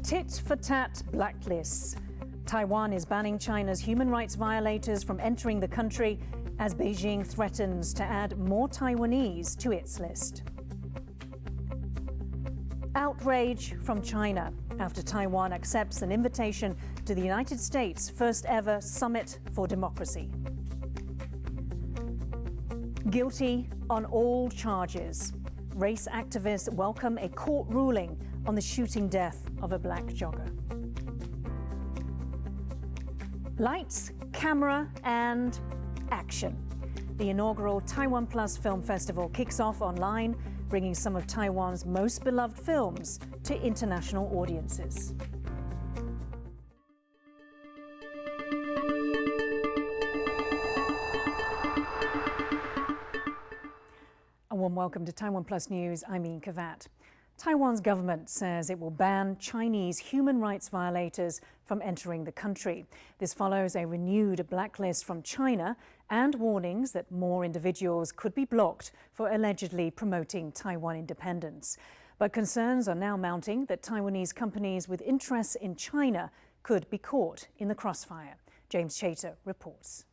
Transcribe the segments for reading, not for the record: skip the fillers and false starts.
Tit-for-tat blacklists. Taiwan is banning China's human rights violators from entering the country as Beijing threatens to add more Taiwanese to its list. Outrage from China after Taiwan accepts an invitation to the United States' first ever Summit for Democracy. Guilty on all charges. Race activists welcome a court ruling on the shooting death of a black jogger. Lights, camera, and action. The inaugural TaiwanPlus Film Festival kicks off online, bringing some of Taiwan's most beloved films to international audiences. A warm welcome to TaiwanPlus News. I'm Yin Khvat. Taiwan's government says it will ban Chinese human rights violators from entering the country. This follows a renewed blacklist from China and warnings that more individuals could be blocked for allegedly promoting Taiwan independence. But concerns are now mounting that Taiwanese companies with interests in China could be caught in the crossfire. James Chater reports.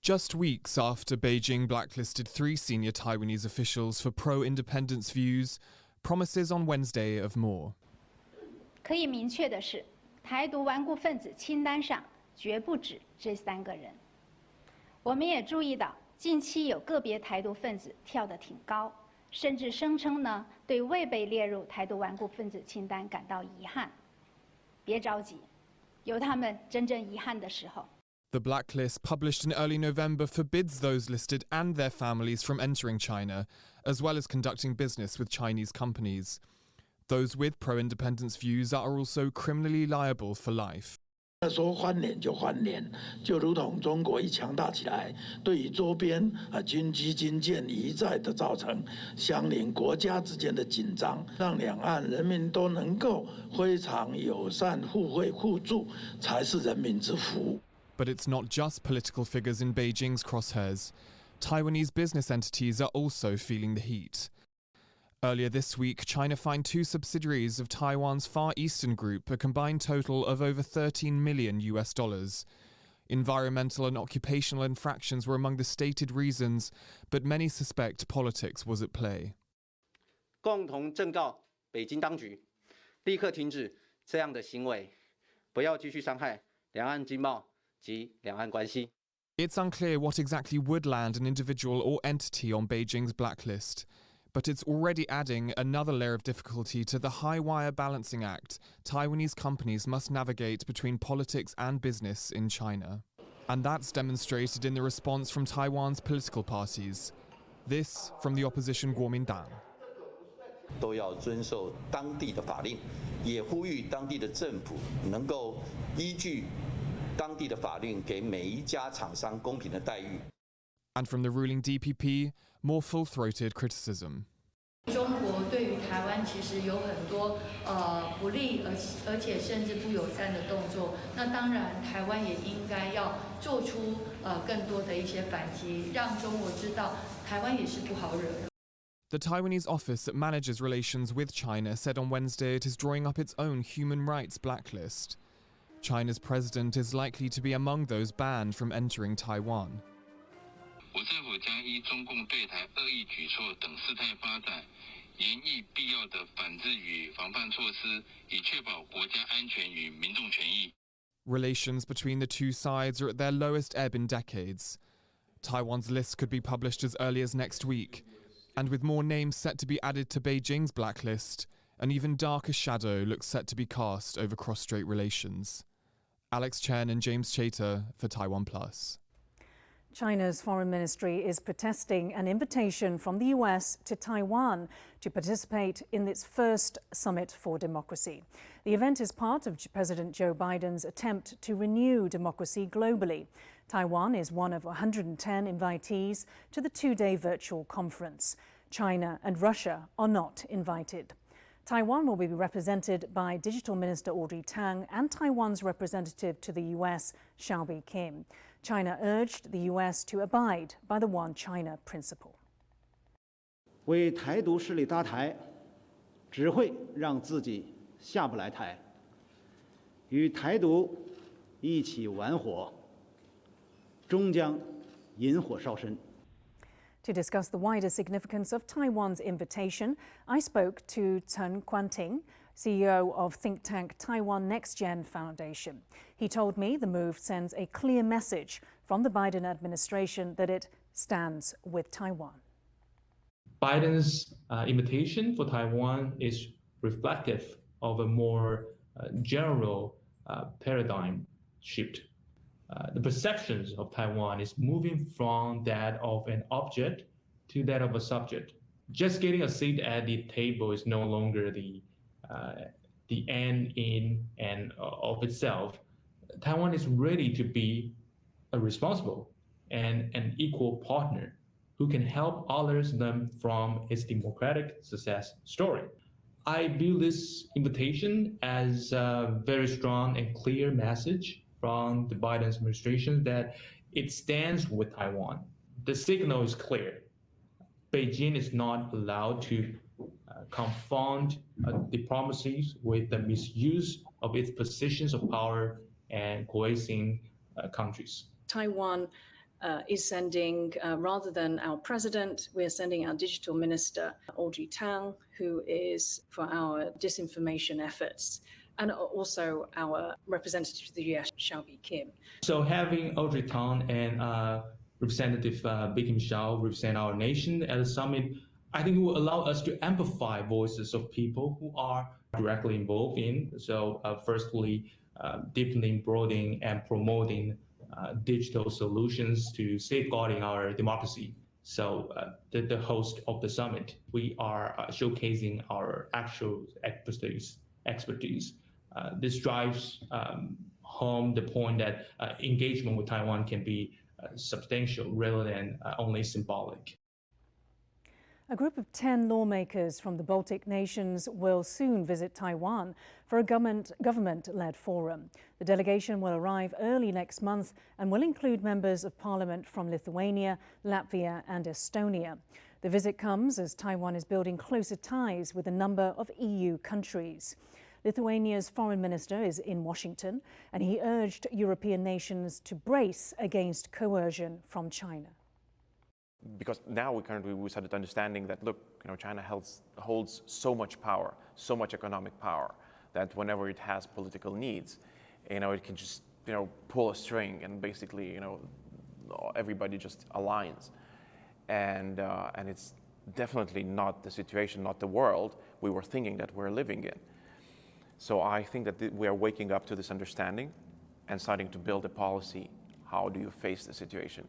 Just weeks after Beijing blacklisted 3 senior Taiwanese officials for pro-independence views, promises on Wednesday of more. 可以明确的是，台独顽固分子清单上绝不止这3个人。我们也注意到，近期有个别台独分子跳得挺高，甚至声称呢对未被列入台独顽固分子清单感到遗憾。别着急，有他们真正遗憾的时候。 The blacklist, published in early November, forbids those listed and their families from entering China, as well as conducting business with Chinese companies. Those with pro-independence views are also criminally liable for life. 说翻脸就翻脸，就如同中国一强大起来，对于周边军机军舰一再的造成相邻国家之间的紧张，让两岸人民都能够非常友善、互惠互助，才是人民之福。 But it's not just political figures in Beijing's crosshairs. Taiwanese business entities are also feeling the heat. Earlier this week, China fined 2 subsidiaries of Taiwan's Far Eastern Group a combined total of over $13 million. Environmental and occupational infractions were among the stated reasons, but many suspect politics was at play. 共同正告北京当局，立刻停止这样的行为，不要继续伤害两岸经贸。 It's unclear what exactly would land an individual or entity on Beijing's blacklist, but it's already adding another layer of difficulty to the high wire balancing act Taiwanese companies must navigate between politics and business in China. And that's demonstrated in the response from Taiwan's political parties. This from the opposition Kuomintang. 都要遵守当地的法令，也呼吁当地的政府能够依据 当地的法令给每一家厂商公平的待遇。 And from the ruling DPP, more full-throated criticism. 中国对于台湾其实有很多不利而且甚至不友善的动作。那当然，台湾也应该要做出更多的一些反击，让中国知道台湾也是不好惹的。 The Taiwanese office that manages relations with China said on Wednesday it is drawing up its own human rights blacklist. China's president is likely to be among those banned from entering Taiwan. 我政府将依中共对台恶意举措等事态发展，研议必要的反制与防范措施，以确保国家安全与民众权益。 Relations between the two sides are at their lowest ebb in decades. Taiwan's list could be published as early as next week, and with more names set to be added to Beijing's blacklist, an even darker shadow looks set to be cast over cross-strait relations. Alex Chen and James Chater for TaiwanPlus. China's foreign ministry is protesting an invitation from the US to Taiwan to participate in its first Summit for Democracy. The event is part of President Joe Biden's attempt to renew democracy globally. Taiwan is one of 110 invitees to the 2-day virtual conference. China and Russia are not invited. Taiwan will be represented by Digital Minister Audrey Tang and Taiwan's representative to the US, Xiaobi Kim. China urged the US to abide by the One China principle. 为台独势力搭台，只会让自己下不来台，与台独一起玩火，终将引火烧身。 To discuss the wider significance of Taiwan's invitation, I spoke to Chen Quanting, CEO of think tank Taiwan Next Gen Foundation. He told me the move sends a clear message from the Biden administration that it stands with Taiwan. Biden's invitation for Taiwan is reflective of a more general paradigm shift. The perceptions of Taiwan is moving from that of an object to that of a subject. Just getting a seat at the table is no longer the end in and of itself. Taiwan is ready to be a responsible and an equal partner who can help others learn from its democratic success story. I view this invitation as a very strong and clear message from the Biden administration that it stands with Taiwan. The signal is clear. Beijing is not allowed to confound diplomacies with the misuse of its positions of power and coercing countries. Taiwan is sending, rather than our president, we're sending our digital minister, Audrey Tang, who is for our disinformation efforts, and also our representative to the US, Xiaobi Kim. So having Audrey Tang and Representative Kim Xiao represent our nation at the summit, I think it will allow us to amplify voices of people who are directly involved in. So firstly, deepening, broadening, and promoting digital solutions to safeguarding our democracy. So the host of the summit, we are showcasing our actual expertise. This drives home the point that engagement with Taiwan can be substantial rather than only symbolic. A group of 10 lawmakers from the Baltic nations will soon visit Taiwan for a government-led forum. The delegation will arrive early next month and will include members of parliament from Lithuania, Latvia and Estonia. The visit comes as Taiwan is building closer ties with a number of EU countries. Lithuania's foreign minister is in Washington, and he urged European nations to brace against coercion from China. Because now we started understanding that, look, China holds so much power, so much economic power, that whenever it has political needs, it can just, pull a string and basically, everybody just aligns. And it's definitely not the situation, not the world we were thinking that we're living in. So I think that we are waking up to this understanding and starting to build a policy. How do you face the situation?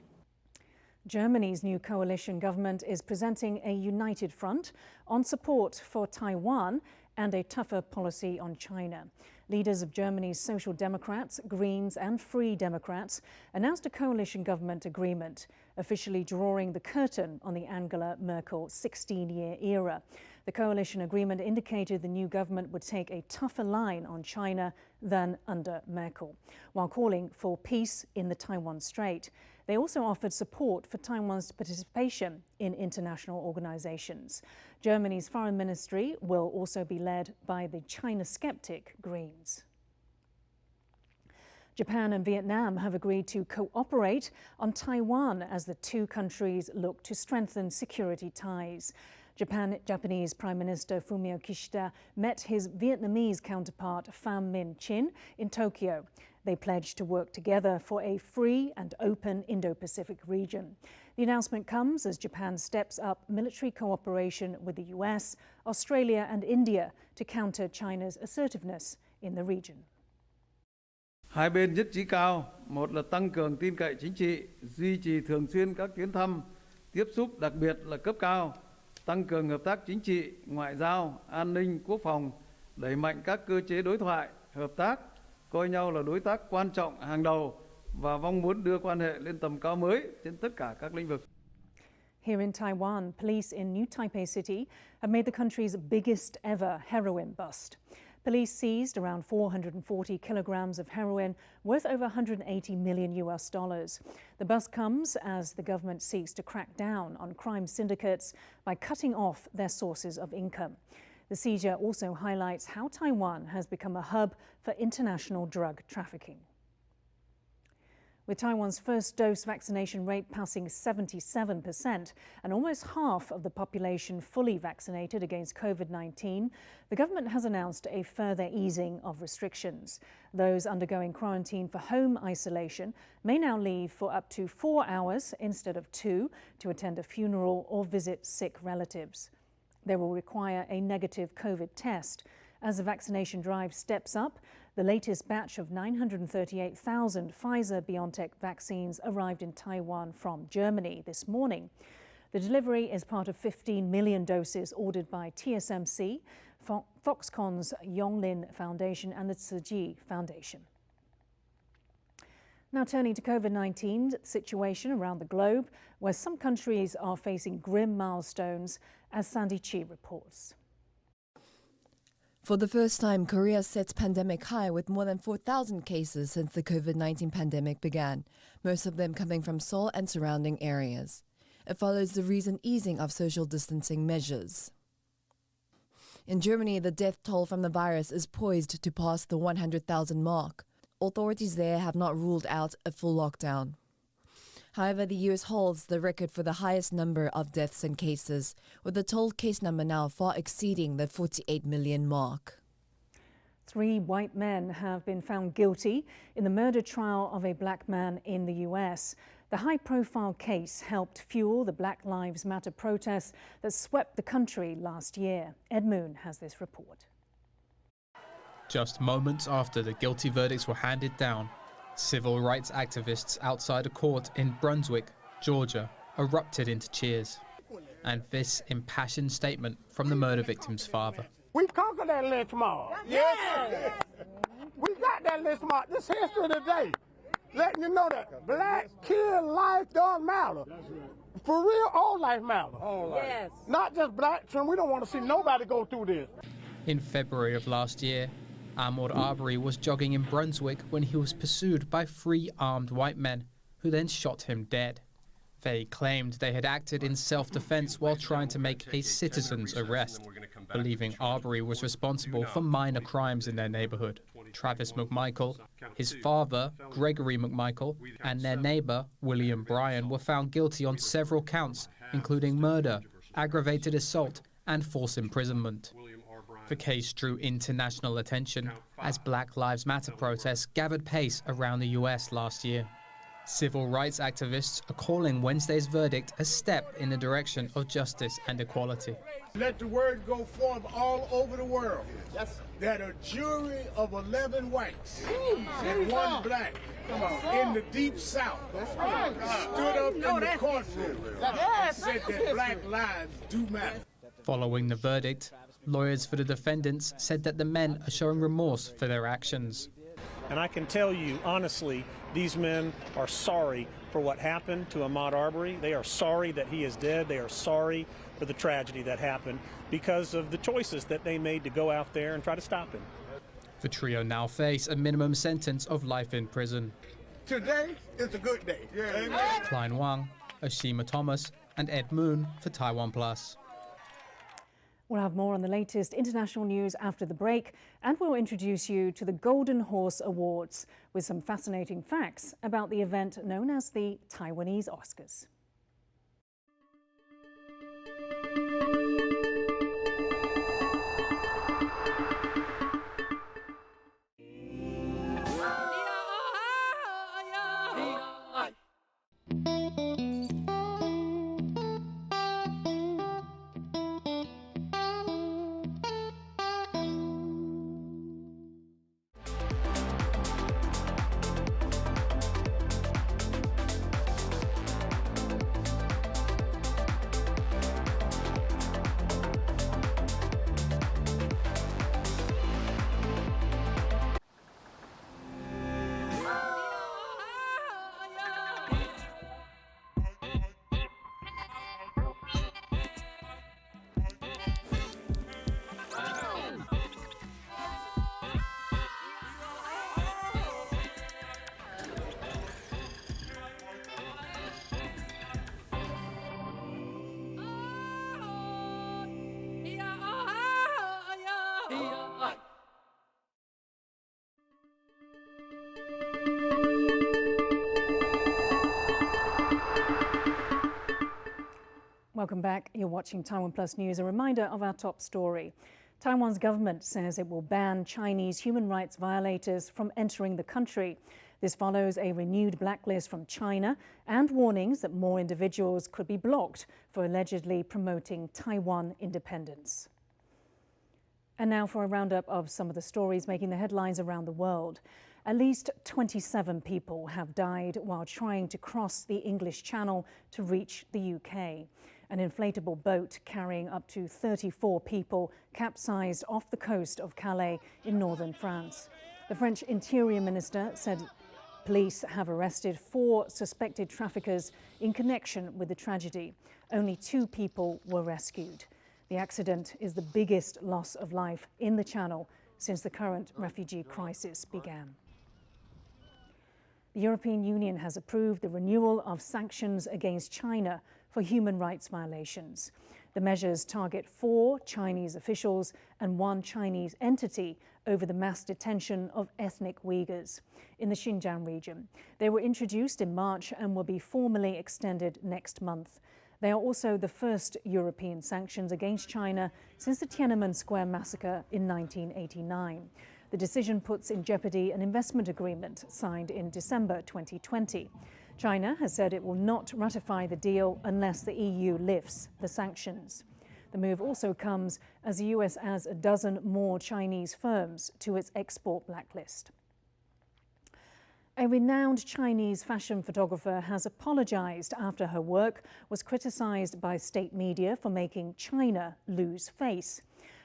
Germany's new coalition government is presenting a united front on support for Taiwan and a tougher policy on China. Leaders of Germany's Social Democrats, Greens and Free Democrats announced a coalition government agreement, officially drawing the curtain on the Angela Merkel 16-year era. The coalition agreement indicated the new government would take a tougher line on China than under Merkel, while calling for peace in the Taiwan Strait. They also offered support for Taiwan's participation in international organizations. Germany's foreign ministry will also be led by the China skeptic Greens. Japan and Vietnam have agreed to cooperate on Taiwan as the two countries look to strengthen security ties. Japanese Prime Minister Fumio Kishida met his Vietnamese counterpart Pham Minh Chinh in Tokyo. They pledged to work together for a free and open Indo-Pacific region. The announcement comes as Japan steps up military cooperation with the US, Australia and India to counter China's assertiveness in the region. Hai bên nhất trí cao, một là tăng cường tin cậy chính trị, duy trì thường xuyên các chuyến thăm, tiếp xúc đặc biệt là cấp cao, tăng cường hợp tác chính trị, ngoại giao, an ninh, quốc phòng, đẩy mạnh các cơ chế đối thoại, hợp tác, coi nhau là đối tác quan trọng hàng đầu và mong muốn đưa quan hệ lên tầm cao mới trên tất cả các lĩnh vực. Here in Taiwan, police in New Taipei City have made the country's biggest ever heroin bust. Police seized around 440 kilograms of heroin worth over $180 million. The bust comes as the government seeks to crack down on crime syndicates by cutting off their sources of income. The seizure also highlights how Taiwan has become a hub for international drug trafficking. With Taiwan's first dose vaccination rate passing 77% and almost half of the population fully vaccinated against COVID-19, the government has announced a further easing of restrictions. Those undergoing quarantine for home isolation may now leave for up to 4 hours instead of 2 to attend a funeral or visit sick relatives. They will require a negative COVID test. As the vaccination drive steps up, the latest batch of 938,000 Pfizer-BioNTech vaccines arrived in Taiwan from Germany this morning. The delivery is part of 15 million doses ordered by TSMC, Foxconn's Yonglin Foundation and the Tzu Chi Foundation. Now turning to COVID-19 situation around the globe, where some countries are facing grim milestones, as Sandy Chi reports. For the first time, Korea sets pandemic high with more than 4,000 cases since the COVID-19 pandemic began, most of them coming from Seoul and surrounding areas. It follows the recent easing of social distancing measures. In Germany, the death toll from the virus is poised to pass the 100,000 mark. Authorities there have not ruled out a full lockdown. However, the US holds the record for the highest number of deaths and cases, with the total case number now far exceeding the 48 million mark. 3 white men have been found guilty in the murder trial of a black man in the US. The high-profile case helped fuel the Black Lives Matter protests that swept the country last year. Ed Moon has this report. Just moments after the guilty verdicts were handed down, civil rights activists outside a court in Brunswick, Georgia, erupted into cheers. And this impassioned statement from the murder victim's father. We've conquered that lynch mob. Yes. We got that lynch mob. This history today, letting you know that black kid life don't matter. For real, all life matters. Yes. Not just black children. We don't want to see nobody go through this. In February of last year, Ahmaud Arbery was jogging in Brunswick when he was pursued by 3 armed white men, who then shot him dead. They claimed they had acted in self-defense while trying to make a citizen's arrest, believing Arbery was responsible for minor crimes in their neighborhood. Travis McMichael, his father, Gregory McMichael, and their neighbor, William Bryan, were found guilty on several counts, including murder, aggravated assault, and false imprisonment. The case drew international attention as Black Lives Matter protests gathered pace around the US last year. Civil rights activists are calling Wednesday's verdict a step in the direction of justice and equality. Let the word go forth all over the world that a jury of 11 whites and 1 black in the deep south stood up in the courtroom and said that black lives do matter. Following the verdict, lawyers for the defendants said that the men are showing remorse for their actions. And I can tell you, honestly, these men are sorry for what happened to Ahmaud Arbery. They are sorry that he is dead. They are sorry for the tragedy that happened because of the choices that they made to go out there and try to stop him. The trio now face a minimum sentence of life in prison. Today is a good day. Klein Wang, Ashima Thomas, and Ed Moon for TaiwanPlus. We'll have more on the latest international news after the break, and we'll introduce you to the Golden Horse Awards with some fascinating facts about the event known as the Taiwanese Oscars. Welcome back. You're watching TaiwanPlus News. A reminder of our top story. Taiwan's government says it will ban Chinese human rights violators from entering the country. This follows a renewed blacklist from China and warnings that more individuals could be blocked for allegedly promoting Taiwan independence. And now for a roundup of some of the stories making the headlines around the world. At least 27 people have died while trying to cross the English Channel to reach the UK. An inflatable boat carrying up to 34 people capsized off the coast of Calais in northern France. The French Interior Minister said police have arrested 4 suspected traffickers in connection with the tragedy. Only 2 people were rescued. The accident is the biggest loss of life in the Channel since the current refugee crisis began. The European Union has approved the renewal of sanctions against China for human rights violations. The measures target 4 Chinese officials and 1 Chinese entity over the mass detention of ethnic Uyghurs in the Xinjiang region. They were introduced in March and will be formally extended next month. They are also the first European sanctions against China since the Tiananmen Square massacre in 1989. The decision puts in jeopardy an investment agreement signed in December 2020. China has said it will not ratify the deal unless the EU lifts the sanctions. The move also comes as the US adds a dozen more Chinese firms to its export blacklist. A renowned Chinese fashion photographer has apologized after her work was criticized by state media for making China lose face.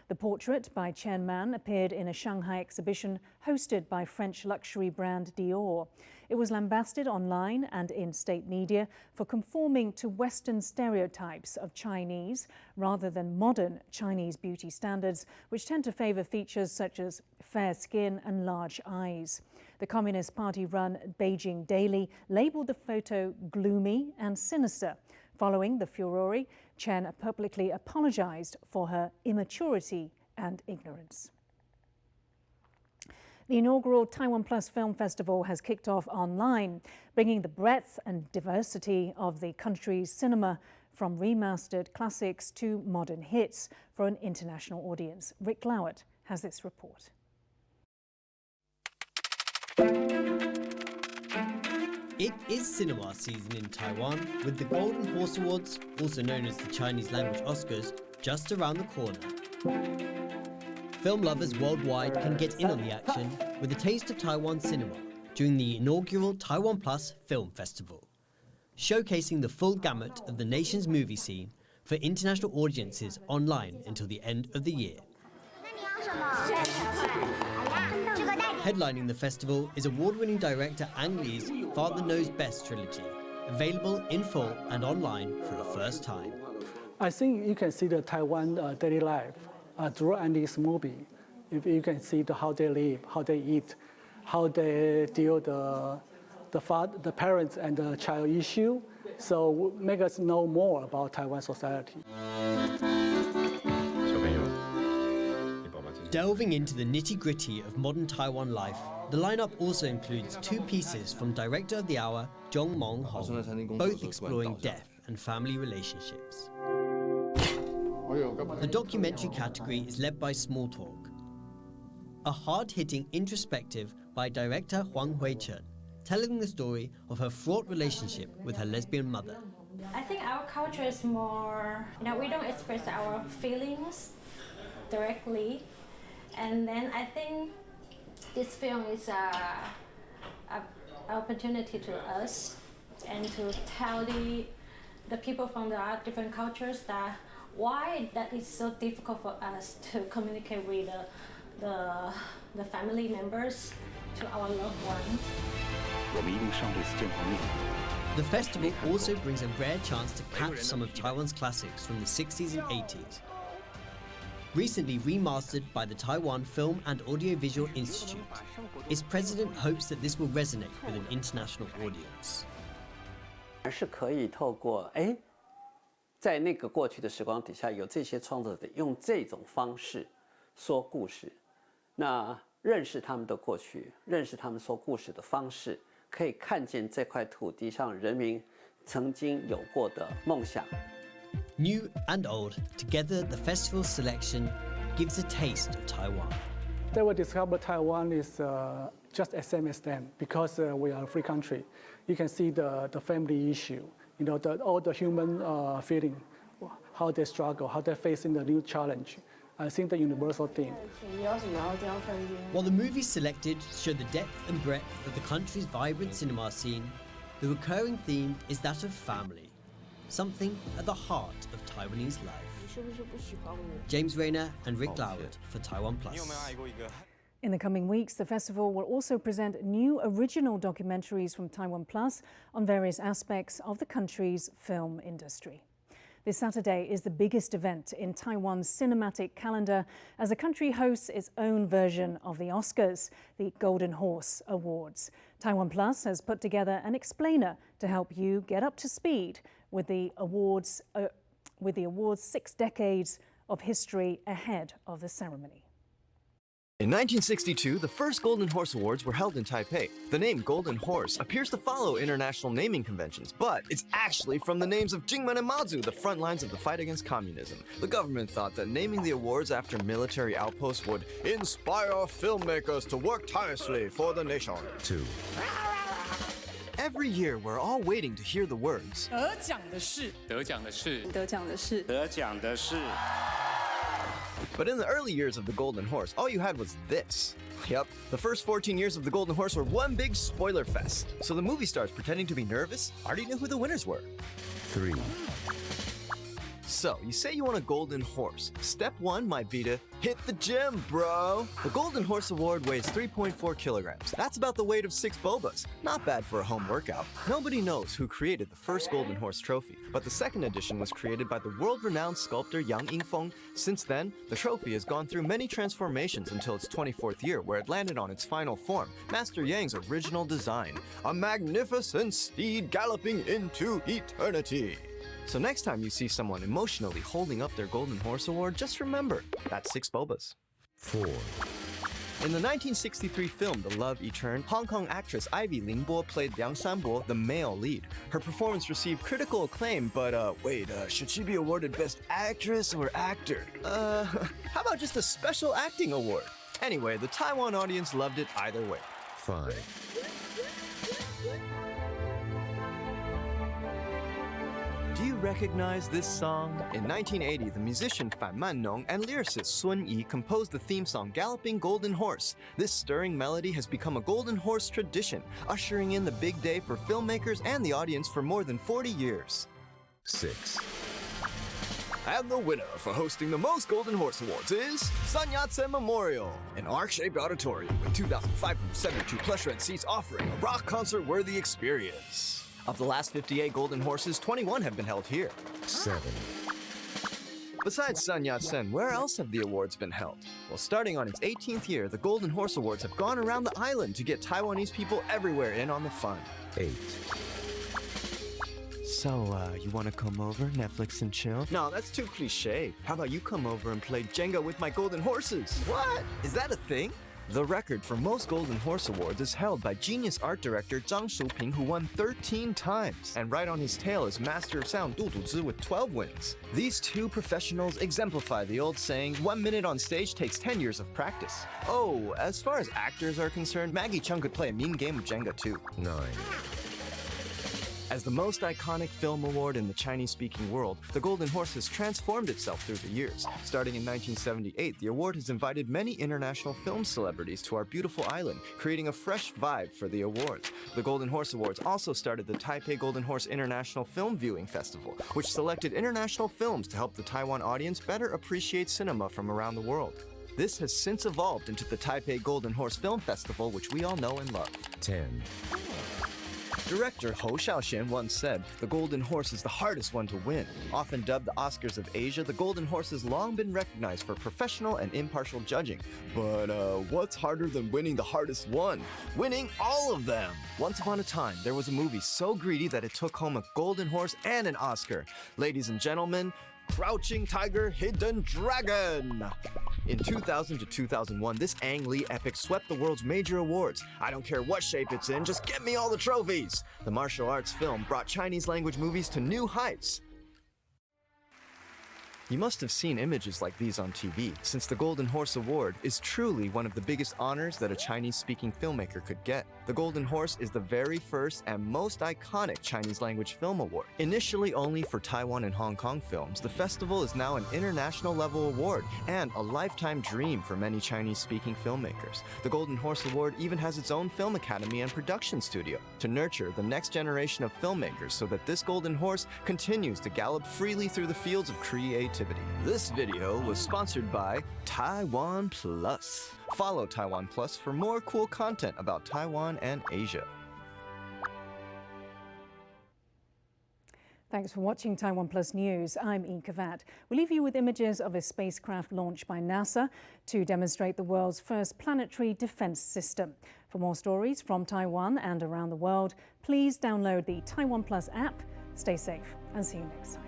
The portrait by Chen Man appeared in a Shanghai exhibition hosted by French luxury brand Dior. It was lambasted online and in state media for conforming to Western stereotypes of Chinese rather than modern Chinese beauty standards, which tend to favor features such as fair skin and large eyes. The Communist Party-run Beijing Daily labeled the photo gloomy and sinister. Following the furore, Chen publicly apologized for her immaturity and ignorance. The inaugural TaiwanPlus Film Festival has kicked off online, bringing the breadth and diversity of the country's cinema from remastered classics to modern hits for an international audience. Rick Lowett has this report. It is cinema season in Taiwan, with the Golden Horse Awards, also known as the Chinese Language Oscars, just around the corner. Film lovers worldwide can get in on the action with a taste of Taiwan cinema during the inaugural TaiwanPlus Film Festival, showcasing the full gamut of the nation's movie scene for international audiences online until the end of the year. Headlining the festival is award-winning director Ang Lee's Father Knows Best trilogy, available in full and online for the first time. I think you can see the Taiwan daily life through Andy's movie. If you can see how they live, how they eat, how they deal the parents and the child issue, so make us know more about Taiwan society. Delving into the nitty-gritty of modern Taiwan life, the lineup also includes 2 pieces from director of the hour Zhong Mong Hong, both exploring death and family relationships. The documentary category is led by Small Talk, a hard-hitting introspective by director Huang Hui-chen, telling the story of her fraught relationship with her lesbian mother. I think our culture is more, we don't express our feelings directly. And then I think this film is an opportunity to us and to tell the people from the different cultures that why that is so difficult for us to communicate with the family members, to our loved ones. The festival also brings a rare chance to catch some of Taiwan's classics from the 60s and 80s. Recently remastered by the Taiwan Film and Audiovisual Institute, its president hopes that this will resonate with an international audience. 是可以透过在那个过去的时光底下，有这些创作者用这种方式说故事，那认识他们的过去，认识他们说故事的方式，可以看见这块土地上人民曾经有过的梦想， New and old, together the festival selection gives a taste of Taiwan. They will discover Taiwan is just as same as them because we are a free country. You can see the family issue, all the human feeling, how they struggle, how they're facing the new challenge. I think the universal theme. While the movies selected show the depth and breadth of the country's vibrant cinema scene, the recurring theme is that of family, something at the heart of Taiwanese life. James Rayner and Rick Loward for TaiwanPlus. In the coming weeks, the festival will also present new original documentaries from TaiwanPlus on various aspects of the country's film industry. This Saturday is the biggest event in Taiwan's cinematic calendar as the country hosts its own version of the Oscars, the Golden Horse Awards. TaiwanPlus has put together an explainer to help you get up to speed with the awards' 6 decades of history ahead of the ceremony. In 1962, the first Golden Horse Awards were held in Taipei. The name Golden Horse appears to follow international naming conventions, but it's actually from the names of Jingmen and Maozu, the front lines of the fight against communism. The government thought that naming the awards after military outposts would inspire filmmakers to work tirelessly for the nation. 2. Every year, we're all waiting to hear the words. 得奖的是 得奖的是 得奖的是 得奖的是 But in the early years of the Golden Horse, all you had was this. Yep, the first 14 years of the Golden Horse were one big spoiler fest. So the movie stars, pretending to be nervous, already knew who the winners were. 3. So, you say you want a Golden Horse. Step 1 might be to hit the gym, bro. The Golden Horse Award weighs 3.4 kilograms. That's about the weight of 6 bobas. Not bad for a home workout. Nobody knows who created the first Golden Horse trophy, but the second edition was created by the world-renowned sculptor Yang Yingfeng. Since then, the trophy has gone through many transformations until its 24th year, where it landed on its final form, Master Yang's original design. A magnificent steed galloping into eternity. So next time you see someone emotionally holding up their Golden Horse Award, just remember, that's 6 bobas. 4. In the 1963 film The Love Eternal, Hong Kong actress Ivy Lingbo played Liang Sanbo, the male lead. Her performance received critical acclaim, but should she be awarded Best Actress or Actor? How about just a Special Acting Award? Anyway, the Taiwan audience loved it either way. 5. Do you recognize this song? In 1980, the musician Fan Mannong and lyricist Sun Yi composed the theme song Galloping Golden Horse. This stirring melody has become a Golden Horse tradition, ushering in the big day for filmmakers and the audience for more than 40 years. 6. And the winner for hosting the most Golden Horse Awards is Sun Yat-sen Memorial, an arc-shaped auditorium with 2,572 plush-red seats offering a rock concert-worthy experience. Of the last 58 Golden Horses, 21 have been held here. 7. Besides Sun Yat-sen, where else have the awards been held? Well, starting on its 18th year, the Golden Horse Awards have gone around the island to get Taiwanese people everywhere in on the fun. 8. So, you want to come over, Netflix and chill? No, that's too cliche. How about you come over and play Jenga with my Golden Horses? What? Is that a thing? The record for most Golden Horse Awards is held by genius art director Zhang Shuping, who won 13 times. And right on his tail is Master of Sound Du Duzhi with 12 wins. These two professionals exemplify the old saying, 1 minute on stage takes 10 years of practice. Oh, as far as actors are concerned, Maggie Cheung could play a mean game of Jenga too. 9. As the most iconic film award in the Chinese-speaking world, the Golden Horse has transformed itself through the years. Starting in 1978, the award has invited many international film celebrities to our beautiful island, creating a fresh vibe for the awards. The Golden Horse Awards also started the Taipei Golden Horse International Film Viewing Festival, which selected international films to help the Taiwan audience better appreciate cinema from around the world. This has since evolved into the Taipei Golden Horse Film Festival, which we all know and love. 10. Director Hou Xiaoxian once said, "The Golden Horse is the hardest one to win." Often dubbed the Oscars of Asia, the Golden Horse has long been recognized for professional and impartial judging. But what's harder than winning the hardest one? Winning all of them! Once upon a time, there was a movie so greedy that it took home a Golden Horse and an Oscar. Ladies and gentlemen, Crouching Tiger, Hidden Dragon! In 2000 to 2001, this Ang Lee epic swept the world's major awards. I don't care what shape it's in, just get me all the trophies! The martial arts film brought Chinese language movies to new heights. You must have seen images like these on TV, since the Golden Horse Award is truly one of the biggest honors that a Chinese-speaking filmmaker could get. The Golden Horse is the very first and most iconic Chinese-language film award. Initially only for Taiwan and Hong Kong films, the festival is now an international-level award and a lifetime dream for many Chinese-speaking filmmakers. The Golden Horse Award even has its own film academy and production studio to nurture the next generation of filmmakers so that this Golden Horse continues to gallop freely through the fields of creativity. This video was sponsored by TaiwanPlus. Follow TaiwanPlus for more cool content about Taiwan and Asia. Thanks for watching TaiwanPlus News. I'm Yin Khvat. We leave you with images of a spacecraft launched by NASA to demonstrate the world's first planetary defense system. For more stories from Taiwan and around the world, please download the TaiwanPlus app. Stay safe and see you next time.